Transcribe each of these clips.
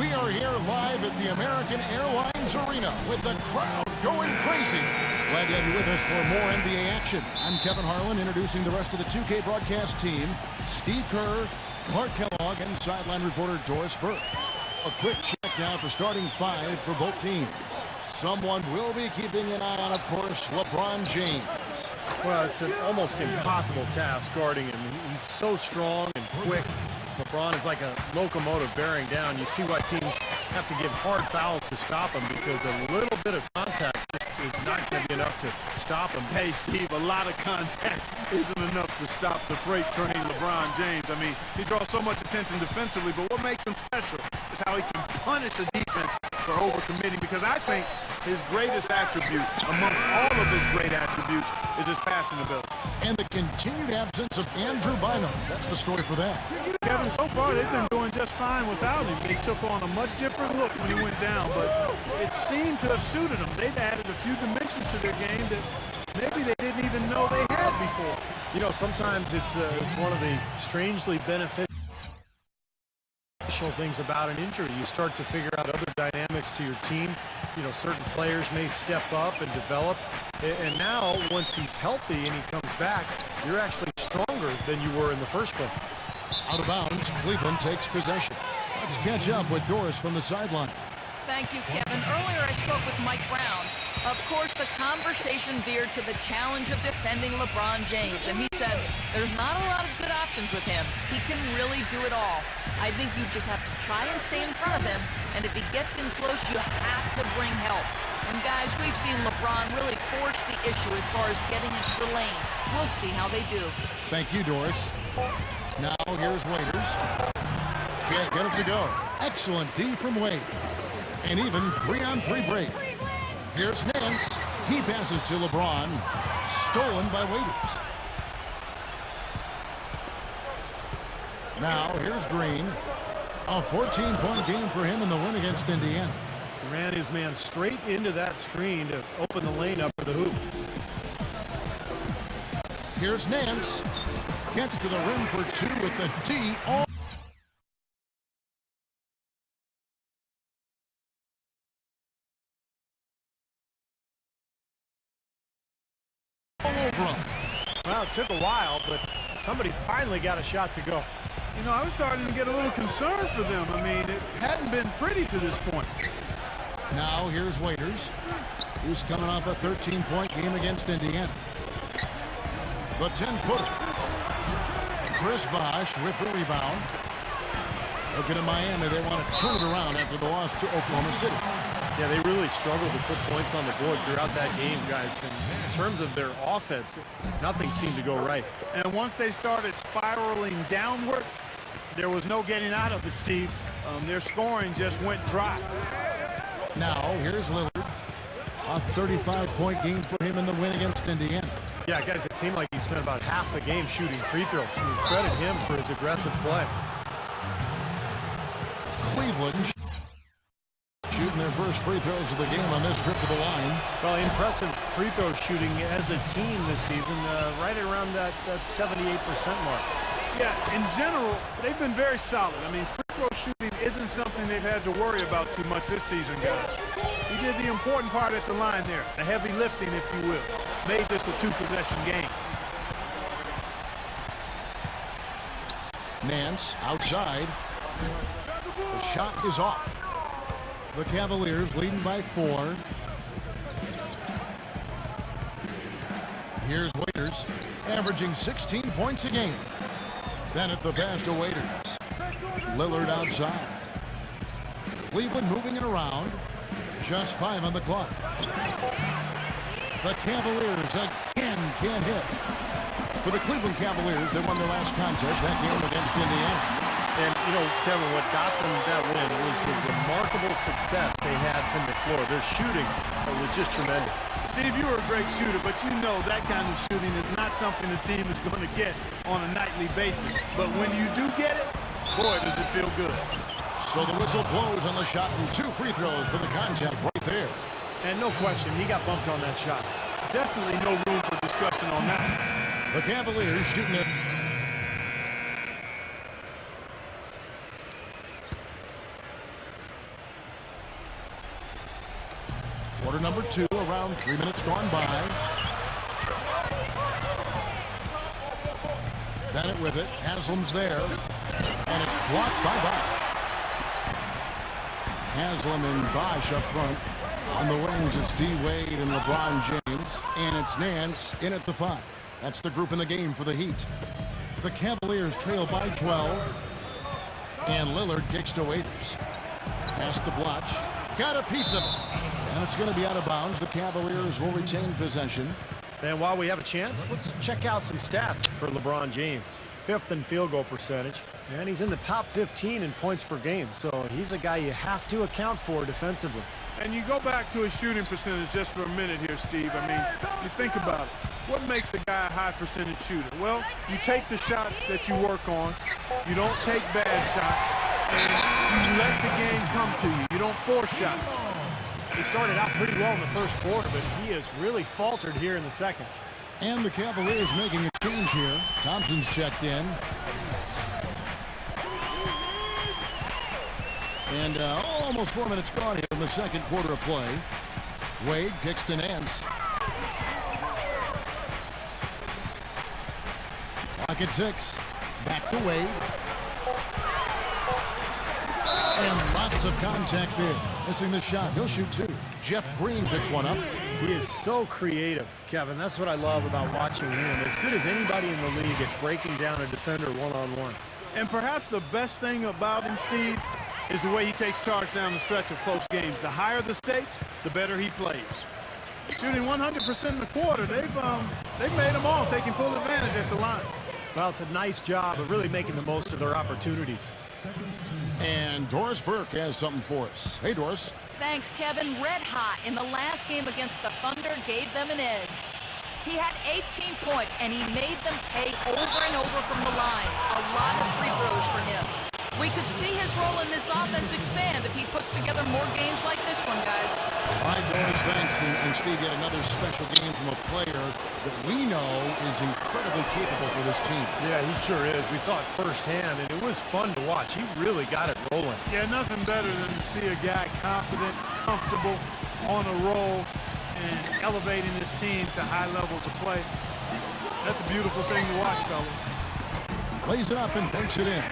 We are here live at the American Airlines Arena with the crowd going crazy. Glad to have you with us for more NBA action. I'm Kevin Harlan, introducing the rest of the 2K broadcast team. Steve Kerr, Clark Kellogg, and sideline reporter Doris Burke. A quick check now for starting five for both teams. Someone will be keeping an eye on, of course, LeBron James. Well, it's an almost impossible task guarding him. He's so strong and quick. LeBron is like a locomotive bearing down. You see why teams have to give hard fouls to stop him, because a little bit of contact just is not going to be enough to stop him. Hey, Steve, a lot of contact isn't enough to stop the freight train LeBron James. I mean, he draws so much attention defensively, but what makes him special is how he can punish a defense for overcommitting, because I think his greatest attribute amongst all of his great attributes is his passing ability. And the continued absence of Andrew Bynum. That's the story for them. Kevin, so far they've been doing just fine without him. They took on a much different look when he went down, but it seemed to have suited them. They've added a few dimensions to their game that maybe they didn't even know they had before. You know, sometimes it's one of the strangely beneficial things about an injury. You start to figure out other dynamics to your team. You know, certain players may step up and develop. And now, once he's healthy and he comes back, you're actually stronger than you were in the first place. Out of bounds, Cleveland takes possession. Let's catch up with Doris from the sideline. Thank you, Kevin. Earlier I spoke with Mike Brown. Of course, the conversation veered to the challenge of defending LeBron James, and he said there's not a lot of good options with him. He can really do it all. I think you just have to try and stay in front of him, and if he gets in close, you have to bring help. And guys, we've seen LeBron really force the issue as far as getting into the lane. We'll see how they do. Thank you, Doris. Now here's Waiters. Can't get it to go. Excellent D from Wade. And even 3-on-3 break. Here's Nance. He passes to LeBron. Stolen by Waiters. Now here's Green. A 14-point game for him in the win against Indiana. He ran his man straight into that screen to open the lane up for the hoop. Here's Nance. Gets to the rim for two with the D all over him. Well, it took a while, but somebody finally got a shot to go. You know, I was starting to get a little concerned for them. I mean, it hadn't been pretty to this point. Now here's Waiters. He's coming off a 13-point game against Indiana. The 10-footer. Chris Bosh with the rebound. Looking at Miami, they want to turn it around after the loss to Oklahoma City. Yeah, they really struggled to put points on the board throughout that game, guys. And in terms of their offense, nothing seemed to go right. And once they started spiraling downward, there was no getting out of it, Steve. Their scoring just went dry. Now, here's Lillard. A 35-point game for him in the win against Indiana. Yeah, guys, it seemed like he spent about half the game shooting free throws. We credit him for his aggressive play. Cleveland shooting their first free throws of the game on this trip to the line. Well, impressive free throw shooting as a team this season, right around that 78% mark. Yeah, in general, they've been very solid. I mean, free throw shooting isn't something they've had to worry about too much this season, guys. He did the important part at the line there, the heavy lifting, if you will. Made this a two-possession game. Nance outside. The shot is off. The Cavaliers leading by 4. Here's Waiters, averaging 16 points a game. Then at the pass to Waiters. Lillard outside. Cleveland moving it around. Just 5 on the clock. The Cavaliers again can't hit. For the Cleveland Cavaliers, they won their last contest, that game against Indiana. And, you know, Kevin, what got them that win was the remarkable success they had from the floor. Their shooting was just tremendous. Steve, you were a great shooter, but you know that kind of shooting is not something the team is going to get on a nightly basis. But when you do get it, boy, does it feel good. So the whistle blows on the shot and 2 free throws for the contact right there. And no question, he got bumped on that shot. Definitely no room for discussion on that. The Cavaliers shooting it. Quarter number 2, around 3 minutes gone by. Bennett with it. Haslam's there. And it's blocked by Bosch. Haslam and Bosch up front. On the wings, it's D. Wade and LeBron James. And it's Nance in at the 5. That's the group in the game for the Heat. The Cavaliers trail by 12. And Lillard kicks to Waiters. Pass to Blotch. Got a piece of it. And it's going to be out of bounds. The Cavaliers will retain possession. And while we have a chance, let's check out some stats for LeBron James. 5th in field goal percentage, and he's in the top 15 in points per game. So he's a guy you have to account for defensively. And you go back to his shooting percentage just for a minute here, Steve. I mean, you think about it. What makes a guy a high percentage shooter? Well, you take the shots that you work on. You don't take bad shots. And you let the game come to you. You don't force shots. He started out pretty well in the first quarter, but he has really faltered here in the second. And the Cavaliers making a change here. Thompson's checked in. And almost 4 minutes gone here in the second quarter of play. Wade kicks to Nance. Clock at 6. Back to Wade. And lots of contact there. Missing the shot. He'll shoot 2. Jeff Green picks one up. He is so creative, Kevin. That's what I love about watching him. As good as anybody in the league at breaking down a defender one-on-one. And perhaps the best thing about him, Steve, is the way he takes charge down the stretch of close games. The higher the stakes, the better he plays. Shooting 100% in the quarter, they've made them all, taking full advantage at the line. Well, it's a nice job of really making the most of their opportunities. And Doris Burke has something for us. Hey, Doris. Thanks, Kevin. Red hot in the last game against the Thunder gave them an edge. He had 18 points, and he made them pay over and over from the line. A lot of free throws for him. We could see his role in this offense expand if he puts together more games like this one, guys. All right, Doris, thanks. And Steve, yet another special game from a player that we know is incredibly capable for this team. Yeah, he sure is. We saw it firsthand, and it was fun to watch. He really got it rolling. Yeah, nothing better than to see a guy confident, comfortable, on a roll, and elevating his team to high levels of play. That's a beautiful thing to watch, fellas. Lays it up and banks it in.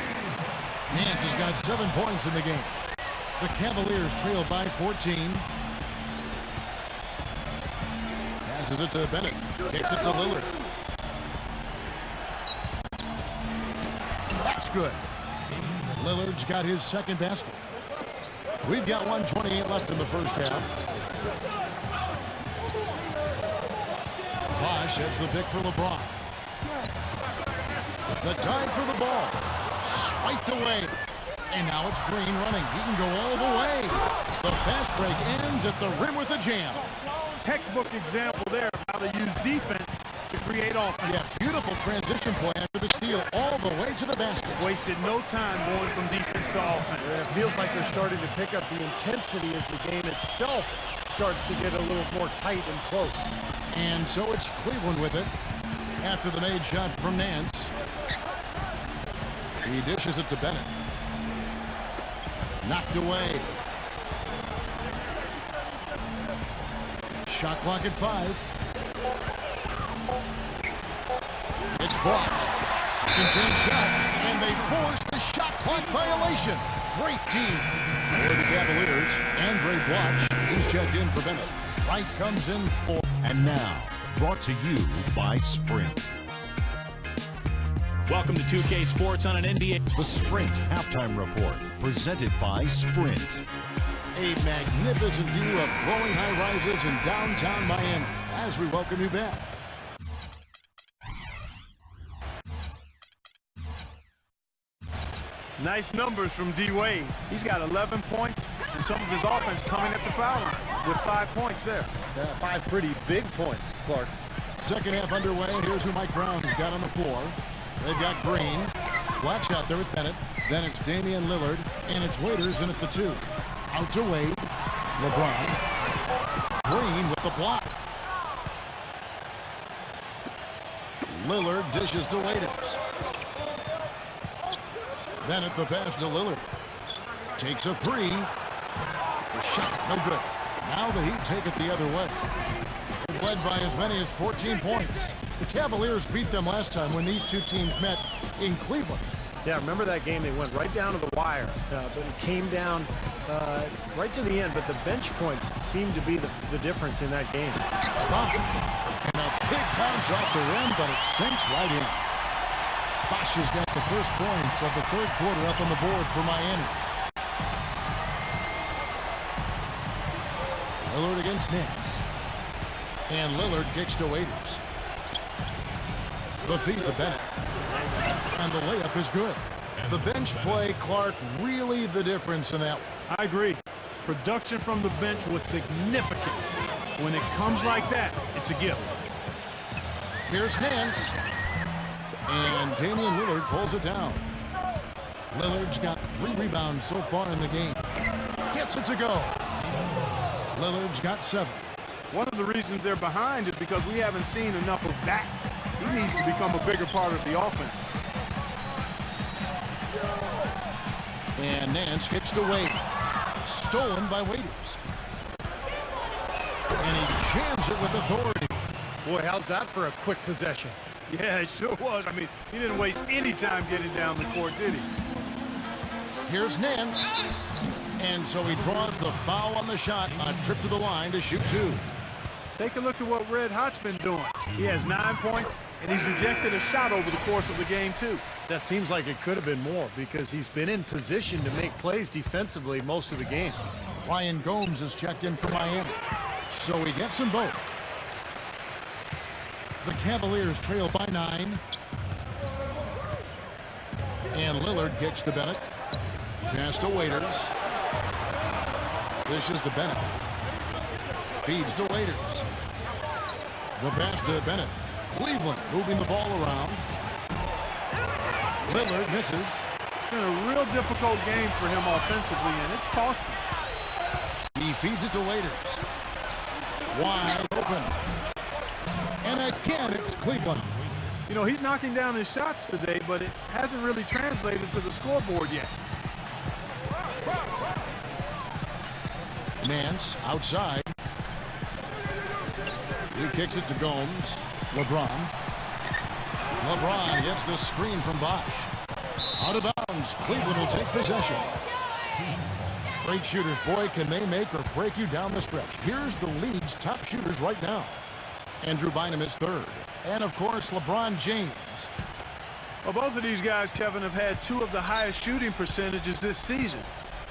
Nance has got 7 points in the game. The Cavaliers trail by 14. Passes it to Bennett. Kicks it to Lillard. That's good. Lillard's got his second basket. We've got 1:28 left in the first half. Bosch hits the pick for LeBron. The dive for the ball. Swiped away. And now it's Green running. He can go all the way. The fast break ends at the rim with a jam. Textbook example there of how they use defense to create offense. Yes, beautiful transition play after the steal all the way to the basket. Wasted no time going from defense to offense. It feels like they're starting to pick up the intensity as the game itself starts to get a little more tight and close. And so it's Cleveland with it after the made shot from Nance. He dishes it to Bennett. Knocked away. Shot clock at 5. It's blocked. Second chance shot. And they force the shot clock violation. Great team. For the Cavaliers, Andre Blotch is checked in for Bennett. Wright comes in for... And now, brought to you by Sprint. Welcome to 2K Sports on an NBA. The Sprint Halftime Report, presented by Sprint. A magnificent view of glowing high-rises in downtown Miami as we welcome you back. Nice numbers from D. Wade. He's got 11 points and some of his offense coming at the foul line with 5 points there. 5 pretty big points, Clark. Second half underway, and here's who Mike Brown's got on the floor. They've got Green. Watch out there with Bennett. Then it's Damian Lillard, and it's Waiters in at the 2. Out to Wade. LeBron. Green with the block. Lillard dishes to Waiters. Bennett the pass to Lillard. Takes a 3. The shot, no good. Now the Heat take it the other way. They've led by as many as 14 points. The Cavaliers beat them last time when these two teams met in Cleveland. Yeah, remember that game? They went right down to the wire, but it came down right to the end. But the bench points seemed to be the difference in that game. And a big bounce off the rim, but it sinks right in. Bosh has got the first points of the third quarter up on the board for Miami. Lillard against Nance. And Lillard kicks to Waiters. The feed to Bennett. And the layup is good. The bench play, Clark, really the difference in that one. I agree. Production from the bench was significant. When it comes like that, it's a gift. Here's Nance. And Damian Lillard pulls it down. Lillard's got 3 rebounds so far in the game. Gets it to go. Lillard's got 7. One of the reasons they're behind is because we haven't seen enough of that. He needs to become a bigger part of the offense. And Nance kicks to Wade. Stolen by Waiters. And he jams it with authority. Boy, how's that for a quick possession? Yeah, it sure was. I mean, he didn't waste any time getting down the court, did he? Here's Nance. And so he draws the foul on the shot. A trip to the line to shoot 2. Take a look at what Red Hot's been doing. He has 9 points, and he's rejected a shot over the course of the game, too. That seems like it could have been more because he's been in position to make plays defensively most of the game. Ryan Gomes is checked in for Miami. So he gets them both. The Cavaliers trail by 9. And Lillard kicks to Bennett. Pass to Waiters. Dishes to Bennett. Feeds to Waiters. The pass to Bennett. Cleveland moving the ball around. Lillard misses. It's been a real difficult game for him offensively, and it's cost him. He feeds it to Waiters. Wide open. And again, it's Cleveland. You know, he's knocking down his shots today, but it hasn't really translated to the scoreboard yet. Nance outside. He kicks it to Gomes. LeBron. LeBron gets the screen from Bosh. Out of bounds. Cleveland will take possession. Great shooters, boy, can they make or break you down the stretch. Here's the league's top shooters right now. Andrew Bynum is 3rd. And, of course, LeBron James. Well, both of these guys, Kevin, have had 2 of the highest shooting percentages this season.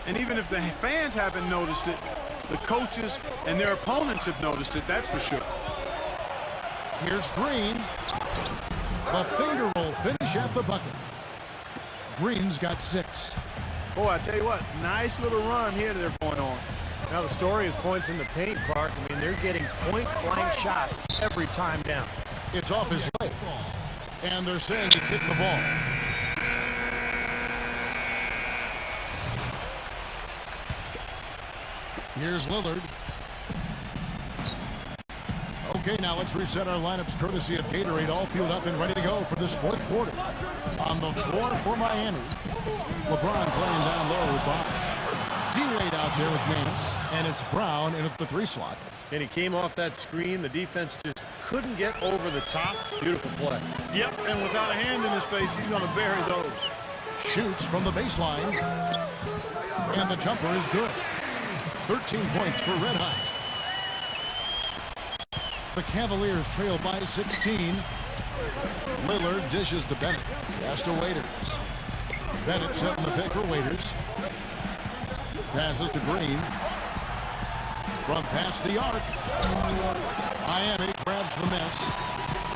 And even if the fans haven't noticed it, the coaches and their opponents have noticed it, that's for sure. Here's Green. The finger roll finish at the bucket. Green's got 6. Boy, I tell you what, nice little run here they're going on. Now the story is points in the paint, Clark. I mean, they're getting point-blank shots every time down. It's off his leg. And they're saying he kicked the ball. Here's Lillard. Okay, now let's reset our lineups courtesy of Gatorade, all fueled up and ready to go for this 4th quarter. On the floor for Miami, LeBron playing down low with Bosh. D-Wade out there with Nance, and it's Brown in at the 3 slot. And he came off that screen. The defense just couldn't get over the top. Beautiful play. Yep, and without a hand in his face, he's going to bury those. Shoots from the baseline, and the jumper is good. 13 points for Red Hot. The Cavaliers trail by 16. Lillard dishes to Bennett. Pass to Waiters. Bennett setting the pick for Waiters. Passes to Green. From past the arc. Miami grabs the miss.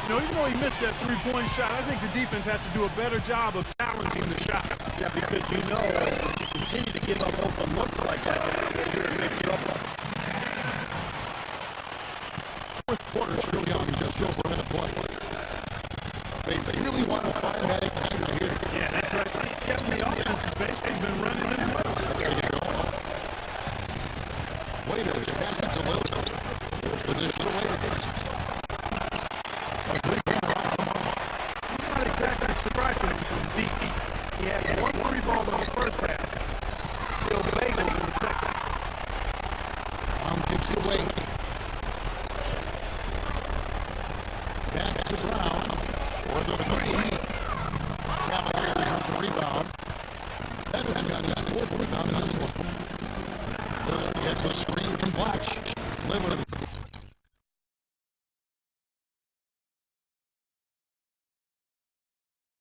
You know, even though he missed that 3-point shot, I think the defense has to do a better job of challenging the shot. Yeah, because you know if you continue to give up open looks like that, you're in big trouble. 4th quarter's really on, just over a minute play. They really want to find that igniter here. Yeah, that's right. Kevin, the offense is basically been running in the post. There you go. Waiters pass it to Lillard. Here's the dish to Waiters. A 3-pointer off the mark. He's not exactly striking from deep. He had 1 free ball in the first half. Still bagels in the second. Brown kicks to Wade. Back to Brown for the three. Cavaliers with the rebound. That has got his fourth rebound in this one. Lillard gets the screen from Black. Lillard.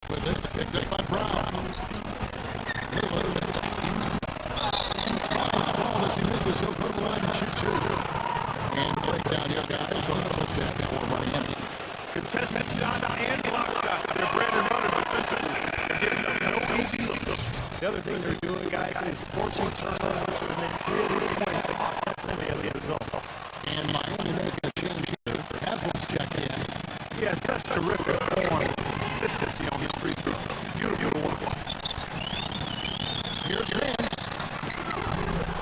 With it, picked up by Brown. Lillard attacking. And foul ball as he misses. He'll go to the line and shoot two. And breakdown, you guys, on the stats for Miami. Contested shot and block shot. They're bread and butter defensively. They're giving up no easy looks. The other thing they're doing, guys, is forcing turnovers and then creating points offensively as a result. And Miami making a change here. Haslam's checked in. He has such terrific form and consistency on his free throw. Beautiful work. Here's Vince.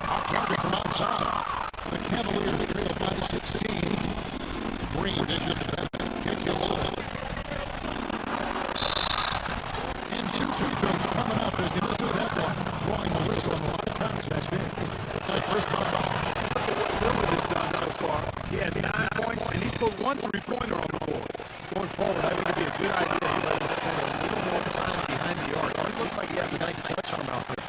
Out from outside. The Cavaliers trail by 16. Green dishes kick to Lillard. And 2 free throws coming up as he misses that one. Drawing the whistle on the line of contact there. It's like first punch. Look at what Lillard has done so far. He has 9 points and he's put 1 3-pointer on the board. Going forward, I think it'd be a good idea to let him spend a little more time behind the arc. It looks like he has a nice touch from out there.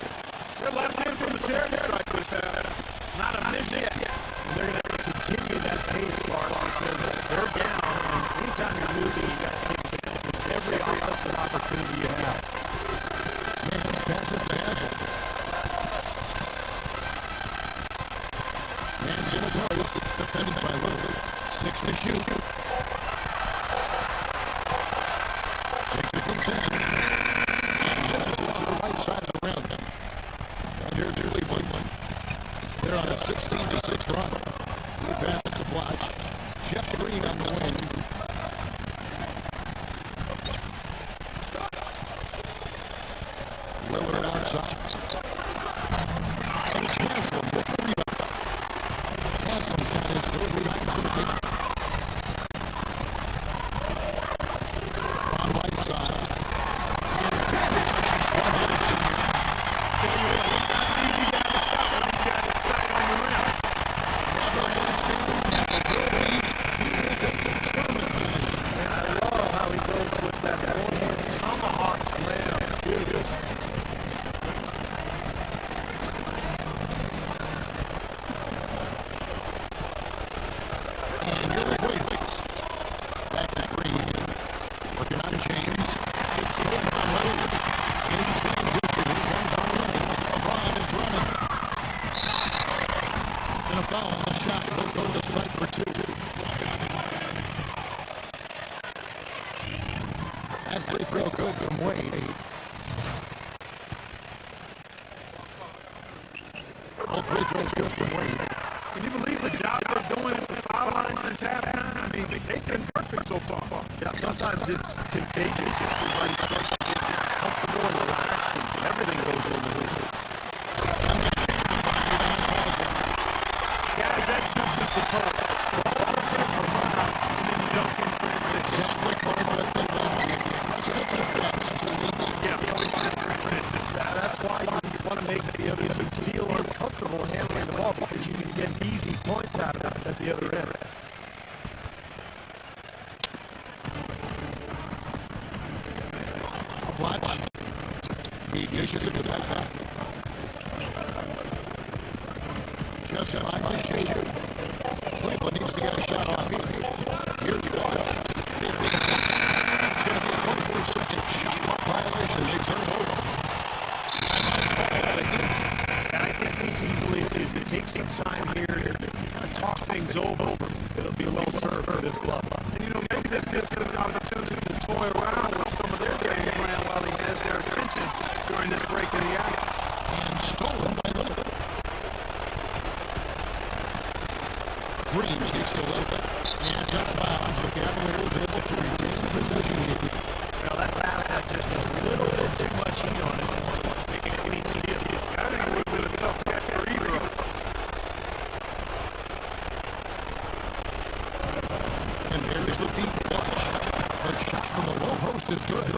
They're left in from the charity stripe this half. Not a miss yet. And they're going to have to continue that pace, Clark, because they're down. And anytime you're losing, you've got to take advantage of every offensive opportunity you have. Mans passes to Haslem. Mans in a post, defended by Lillard. 6 to shoot. Takes it from Simpson. And this is on the right side around them. And here's Cleveland. They're on a 16-6 run. He passes it to Blatch. Jeff Green on the wing. Lillard outside. And it's Haslem with the rebound. Haslem's got his third rebound to the game. On right side. And that is actually one-handed shooting. Easy guy to stop him. He's got his sight on the rim. Never has been at the building. He is a determined man. And I love how he goes with that one-hand tomahawk slam. It's beautiful. And here is Wade. Back to Green. Working on James. It's hit by Lillard. In transition. He comes on the lane. LeBron is running. And a foul on the shot. He'll go to the strike for 2. That free throw good from Wade. All free throws good from Wade. Can you believe the job they're doing at the foul line since halftime? I mean, they've been perfect so far. Yeah, sometimes it's contagious. Everybody starts to get comfortable and relaxed, and everything goes in the hoop. Guys, that's just the support. And then dunk in transition. Exactly part of what they want. Such a fast 2 weeks. Yeah, transition. That's why you want to make the other team feel uncomfortable handling the ball, because you can get easy points out of it at the other end. Blatch. He dishes it to the back. Just behind the shade. Cleveland needs to get a shot off here. Here's Blatch. It's going to be a 24-second shot clock violation. They turn it over. And I think he believes if he takes some time here to kind of talk things over, it'll be well served for this club. And, you know, maybe this gives him an opportunity to toy around with some of their game plan while he has their attention during this break in the action. And stolen by Lillard. Green kicks to Lillard. And touch bounds. The Cavaliers able to retain the possession here. Well, that pass had just a little bit too much heat on it, making it an easy deal. I think it would have been a tough catch for either of them. And there's the deep Blatch. The shot from the low post is good.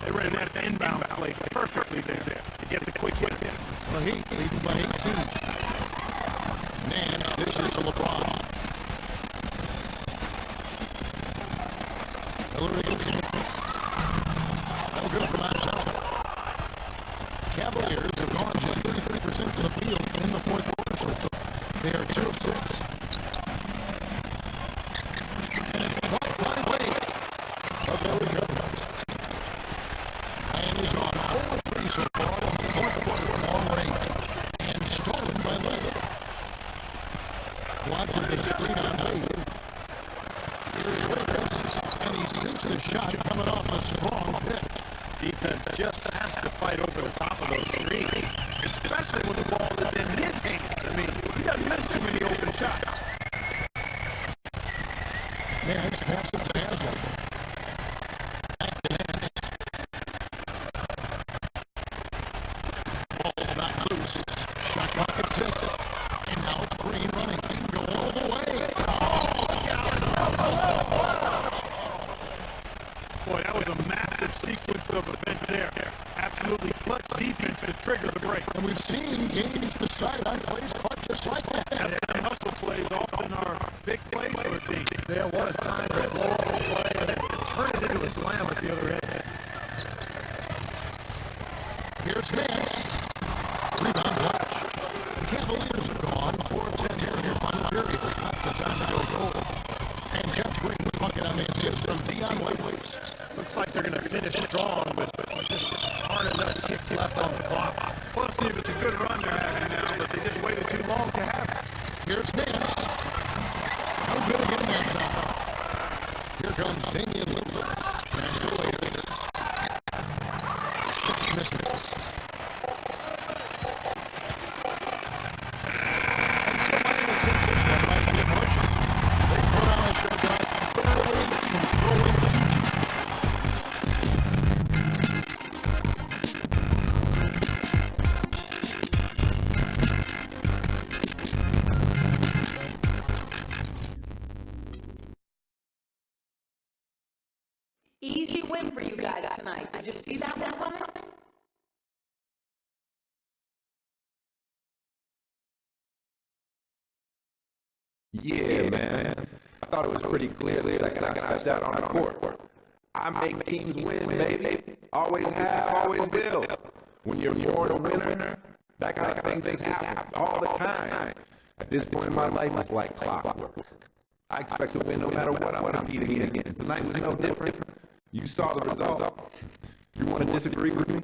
They ran that inbound play perfectly there to get the quick hit. The Heat leading by 18. Nance dishes to LeBron. Hillary Nance. No good from outside. Cavaliers have gone just 33% to the field in the fourth quarter so far. They are 2 of 6. And it's blocked by Wade. But there we go. Miami's on 0-3 so far in the fourth quarter from long range. And stolen by Lillard. Watching the screen on Wade. Here's Wiggins. And he shoots the shot coming off a strong pick. Defense just has to fight over the top of those screens. Especially when the ball is in his hands. I mean, he doesn't miss too many open shots. Nance passes to Haslem. Back to Nance. Ball's not loose. Shot clock at 6. And now it's Green running. He can go all the way. Boy, that was a massive sequence of events there. Absolutely clutch defense to trigger the break. And we've seen games decided on plays caught just like that. And hustle plays often are big plays for a team. Yeah, what a time to blow up a play and then turn it into a slam at the other end. Here's Nance. Rebound watch. The Cavaliers are gone. 4 of 10 here in your final period. The time to go goal. And Jeff Green with the bucket on the assist from Dion Waiters. Looks like they're going to finish strong, but just aren't enough ticks left on the clock. Well, Steve, it's a good run they're having now, but they just waited too long to have it. Here's Nance. No good again that time. Here comes Damian Lillard. Pass to Waiters. Shot misses. And somebody will take this one might be a motion. They put on a show by thoroughly controlling the heat. Easy win for you guys tonight. Did you see that one coming? Yeah, man. I thought it was pretty clear the second I stepped out on the court. I make teams win, baby. Always have, always will. When you're born a winner, that kind of thing just happens all the time. At this point in my life, it's like clockwork. I expect to win no matter what I'm competing against. Tonight was no different. You saw the result. You want to disagree with me?